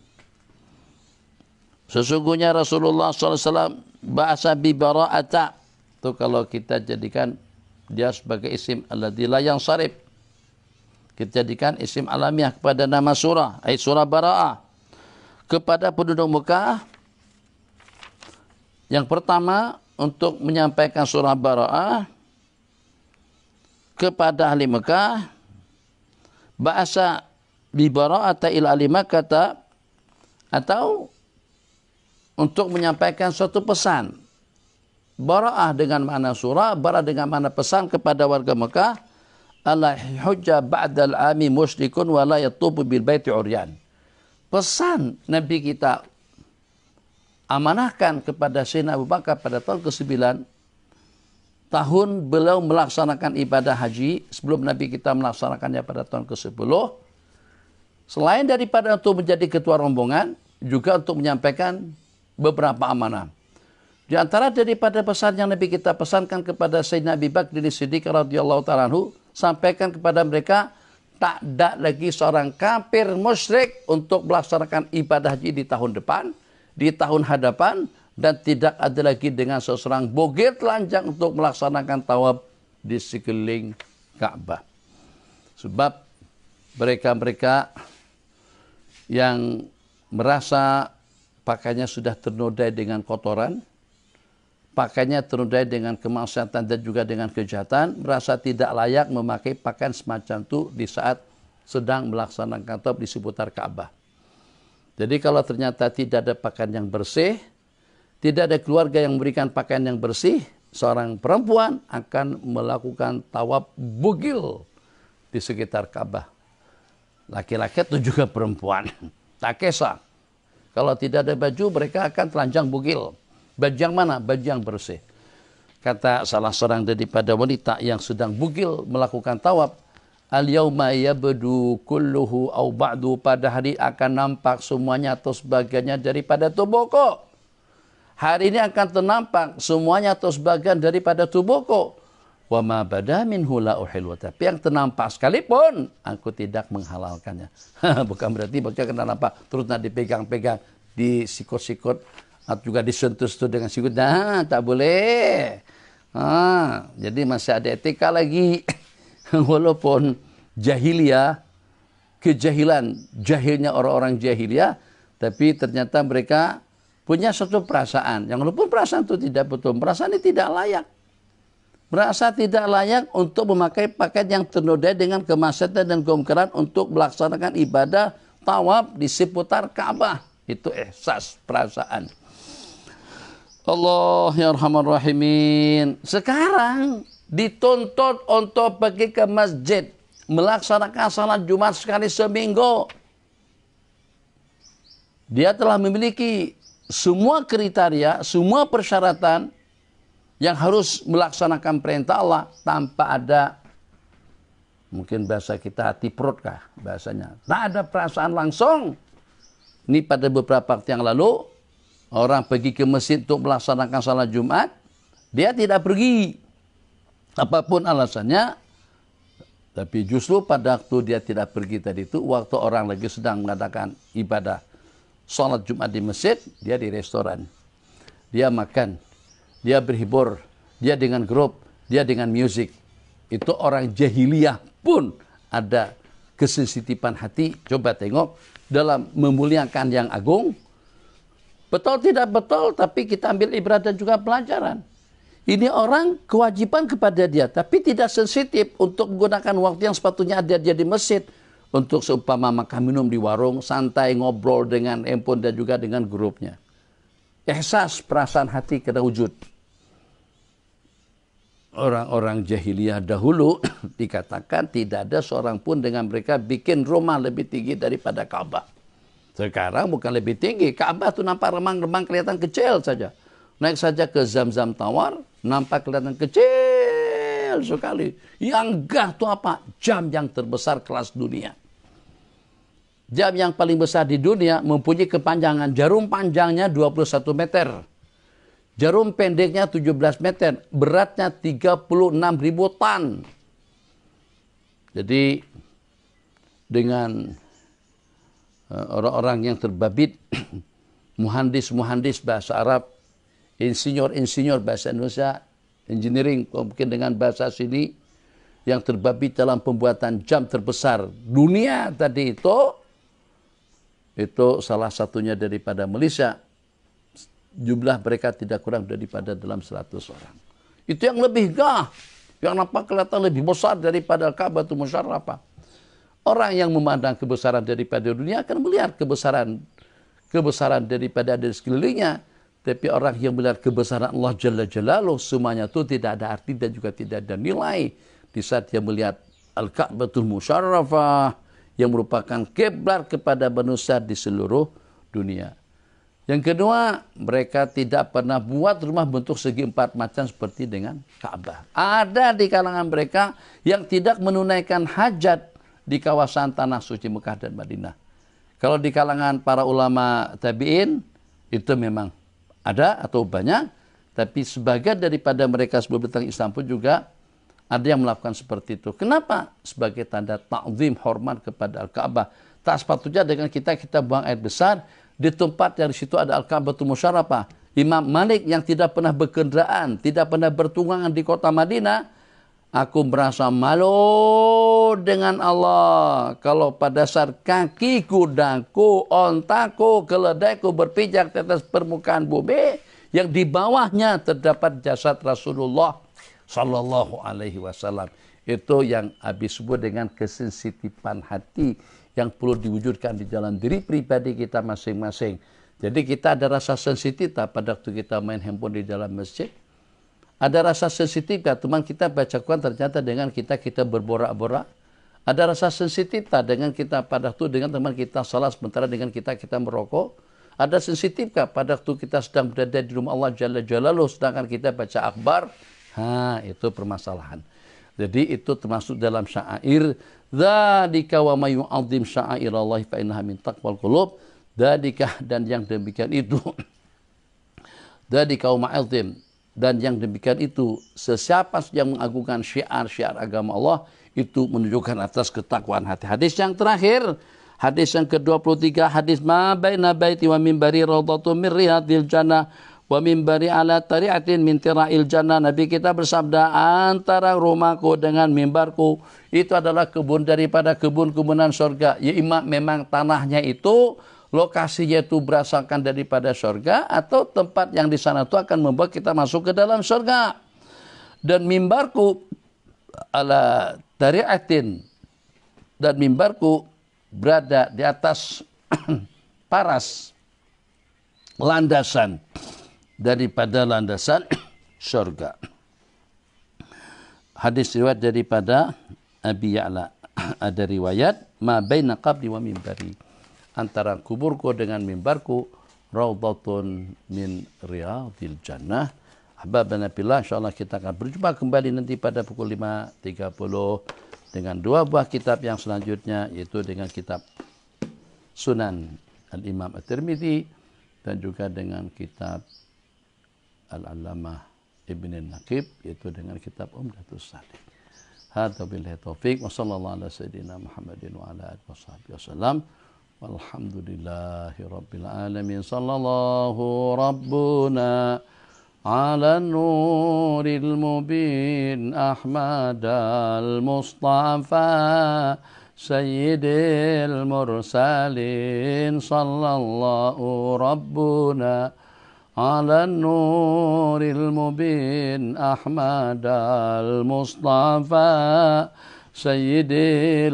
Sesungguhnya Rasulullah SAW bahasa bibara'ata. Itu kalau kita jadikan dia sebagai isim alladzi la yansarif. Kita jadikan isim alamiah kepada nama surah, surah Bara'ah. Kepada penduduk Mekah, yang pertama untuk menyampaikan surah Bara'ah kepada ahli Mekah, bahasa bibara'ata ila ahli Makkah, atau untuk menyampaikan suatu pesan. Bara'ah dengan makna surah, Bara'ah dengan makna pesan kepada warga Mekah. Ala hujja ba'dal ami musyrikun wa la yatubu bil baiti uryan. Pesan Nabi kita amanahkan kepada Sayyidina Abu Bakar pada tahun ke-9, tahun beliau melaksanakan ibadah haji, sebelum Nabi kita melaksanakannya pada tahun ke-10. Selain daripada untuk menjadi ketua rombongan, juga untuk menyampaikan beberapa amanah. Di antara daripada pesan yang Nabi kita pesankan kepada Sayyidina Abi Bakr Siddiq radhiyallahu ta'ala anhu, sampaikan kepada mereka, tak ada lagi seorang kafir musyrik untuk melaksanakan ibadah haji di tahun depan, di tahun hadapan, dan tidak ada lagi dengan seseorang bogir telanjang untuk melaksanakan tawaf di sekeliling Ka'bah. Sebab mereka-mereka yang merasa pakaiannya sudah ternodai dengan kotoran, pakaiannya ternodai dengan kemaksiatan dan juga dengan kejahatan, merasa tidak layak memakai pakaian semacam itu di saat sedang melaksanakan tawaf di seputar Ka'bah. Jadi kalau ternyata tidak ada pakaian yang bersih, tidak ada keluarga yang memberikan pakaian yang bersih, seorang perempuan akan melakukan tawaf bugil di sekitar Ka'bah. Laki-laki itu juga perempuan, tak kisah. Kalau tidak ada baju, mereka akan telanjang bugil. Baju yang mana? Baju yang bersih. Kata salah seorang daripada wanita yang sedang bugil melakukan tawaf, al-yauma yabdu kulluhu au ba'du, pada hari akan nampak semuanya atau sebagiannya daripada tubuhku. Hari ini akan ternampak semuanya atau sebagian daripada tubuhku. Wa ma bada minhu la uhillu, tapi yang ternampak sekalipun aku tidak menghalalkannya. Bukan berarti baca kena nampak terus nak dipegang-pegang, disikut-sikut, atau juga disentuh-sentuh dengan sikut. Nah, tak boleh. Jadi masih ada etika lagi. Walaupun jahiliyah, kejahilan, jahilnya orang-orang jahiliyah, tapi ternyata mereka punya satu perasaan. Yang walaupun perasaan itu tidak betul, perasaan ini tidak layak. Merasa tidak layak untuk memakai pakaian yang ternodai dengan kemaksiatan dan kemungkaran untuk melaksanakan ibadah tawaf di seputar Ka'bah. Itu ihsas, perasaan. Allah ya Arhamar Rahimin. Sekarang dituntut untuk pergi ke masjid, melaksanakan salat Jumat sekali seminggu. Dia telah memiliki semua kriteria, semua persyaratan yang harus melaksanakan perintah Allah tanpa ada, mungkin bahasa kita hati perut kah bahasanya. Tak ada perasaan langsung. Ini pada beberapa waktu yang lalu, orang pergi ke masjid untuk melaksanakan salat Jumat, dia tidak pergi. Apapun alasannya, tapi justru pada waktu dia tidak pergi tadi itu, waktu orang lagi sedang mengadakan ibadah salat Jumat di masjid, dia di restoran. Dia makan, dia berhibur, dia dengan grup, dia dengan musik. Itu orang jahiliyah pun ada kesensitipan hati. Coba tengok dalam memuliakan yang agung. Betul tidak betul, tapi kita ambil ibarat dan juga pelajaran. Ini orang kewajiban kepada dia, tapi tidak sensitif untuk menggunakan waktu yang sepatutnya ada dia di masjid. Untuk seumpama makan minum di warung, santai ngobrol dengan handphone dan juga dengan grupnya. Ihsas, perasaan hati kena wujud. Orang-orang jahiliyah dahulu dikatakan tidak ada seorang pun dengan mereka bikin rumah lebih tinggi daripada Ka'bah. Sekarang bukan lebih tinggi. Ka'bah itu nampak remang-remang kelihatan kecil saja. Naik saja ke Zam-Zam Tawar, nampak kelihatan kecil sekali. Yang gah itu apa? Jam yang terbesar kelas dunia. Jam yang paling besar di dunia mempunyai kepanjangan. Jarum panjangnya 21 meter. Jarum pendeknya 17 meter. Beratnya 36.000 ton. Jadi dengan orang-orang yang terbabit, muhandis-muhandis bahasa Arab, insinyur-insinyur bahasa Indonesia, engineering mungkin dengan bahasa sini, yang terbabit dalam pembuatan jam terbesar dunia tadi itu salah satunya daripada Malaysia. Jumlah mereka tidak kurang daripada dalam 100 orang. Itu yang lebih gah, yang nampak kelihatan lebih besar daripada Ka'batul Musyarrafah. Orang yang memandang kebesaran daripada dunia akan melihat kebesaran daripada di sekelilingnya. Tapi orang yang melihat kebesaran Allah Jalla Jalaluh, semuanya itu tidak ada arti dan juga tidak ada nilai. Di saat dia melihat Al-Ka'batul Musyarrafah yang merupakan kiblat kepada manusia di seluruh dunia. Yang kedua, mereka tidak pernah buat rumah bentuk segi 4 macam seperti dengan Ka'bah. Ada di kalangan mereka yang tidak menunaikan hajat di kawasan tanah suci Mekah dan Madinah. Kalau di kalangan para ulama tabi'in, itu memang ada atau banyak, tapi sebagian daripada mereka sebelum datang Islam pun juga ada yang melakukan seperti itu. Kenapa? Sebagai tanda ta'zim, hormat kepada Al-Ka'bah. Tak sepatutnya dengan kita buang air besar di tempat yang di situ ada Al-Ka'batul Musyarrafah. Imam Malik yang tidak pernah berkendaraan, tidak pernah bertunggangan di kota Madinah, aku merasa malu dengan Allah kalau pada saat kaki kudaku, ontaku, keledaiku berpijak di atas permukaan bumi yang di bawahnya terdapat jasad Rasulullah Sallallahu Alaihi Wasallam. Itu yang habis sebut dengan kesensitifan hati yang perlu diwujudkan di dalam diri pribadi kita masing-masing. Jadi kita ada rasa sensitif tak pada waktu kita main handphone di dalam masjid? Ada rasa sensitif tak teman kita baca Quran ternyata dengan kita berborak-borak? Ada rasa sensitif tak dengan kita pada waktu dengan teman kita salat sementara dengan kita merokok? Ada sensitif tak pada waktu kita sedang berada di rumah Allah Jalla Jalaluh sedangkan kita baca akhbar? Itu permasalahan. Jadi itu termasuk dalam syair. Dzalika wa may yu'azzim sya'airallahi fa innaha min taqwal qulub. Dzalika dan yang demikian itu. Dzalika wa ma'azzim dan yang demikian itu, sesiapa yang mengagungkan syiar-syiar agama Allah itu menunjukkan atas ketakwaan hati. Hadis yang terakhir, hadis yang ke-23, hadis ma baina baiti wa minbari raudhatun min riyadil jannah wa mimbari ala tari'atin min tira'il jannah. Nabi kita bersabda, antara rumahku dengan mimbarku itu adalah kebun daripada kebun-kebunan surga. Ya memang tanahnya itu, lokasinya itu berasalkan daripada surga, atau tempat yang di sana itu akan membuat kita masuk ke dalam surga. Dan mimbarku ala tari'atin, dan mimbarku berada di atas paras landasan daripada landasan syurga. Hadis riwayat daripada Abi Ya'la. Ada riwayat ma baina qabri wa mimbari, antara kuburku dengan mimbarku raudhatun min riyadil jannah. Ahbabana fillah, insyaallah kita akan berjumpa kembali nanti pada pukul 5.30 dengan 2 buah kitab yang selanjutnya, yaitu dengan kitab Sunan Al-Imam At-Tirmidzi dan juga dengan kitab Al-Allamah Ibn Naqib, yaitu dengan kitab Umdatus Salik. Hadza billahi taufik wa sallallahu ala sayyidina Muhammadin wa ala alihi wasallam. Walhamdulillahi rabbil alamin. Sallallahu rabbuna ala nuril mubin Ahmad al-Mustafa sayyidil mursalin. Sallallahu rabbuna على النور المبين أحمد المصطفى سيد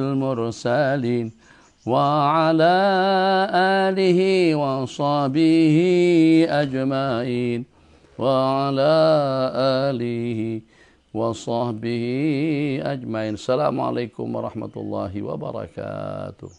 المرسلين وعلى آله وصحبه أجمعين وعلى آله وصحبه أجمعين. السلام عليكم ورحمة الله وبركاته.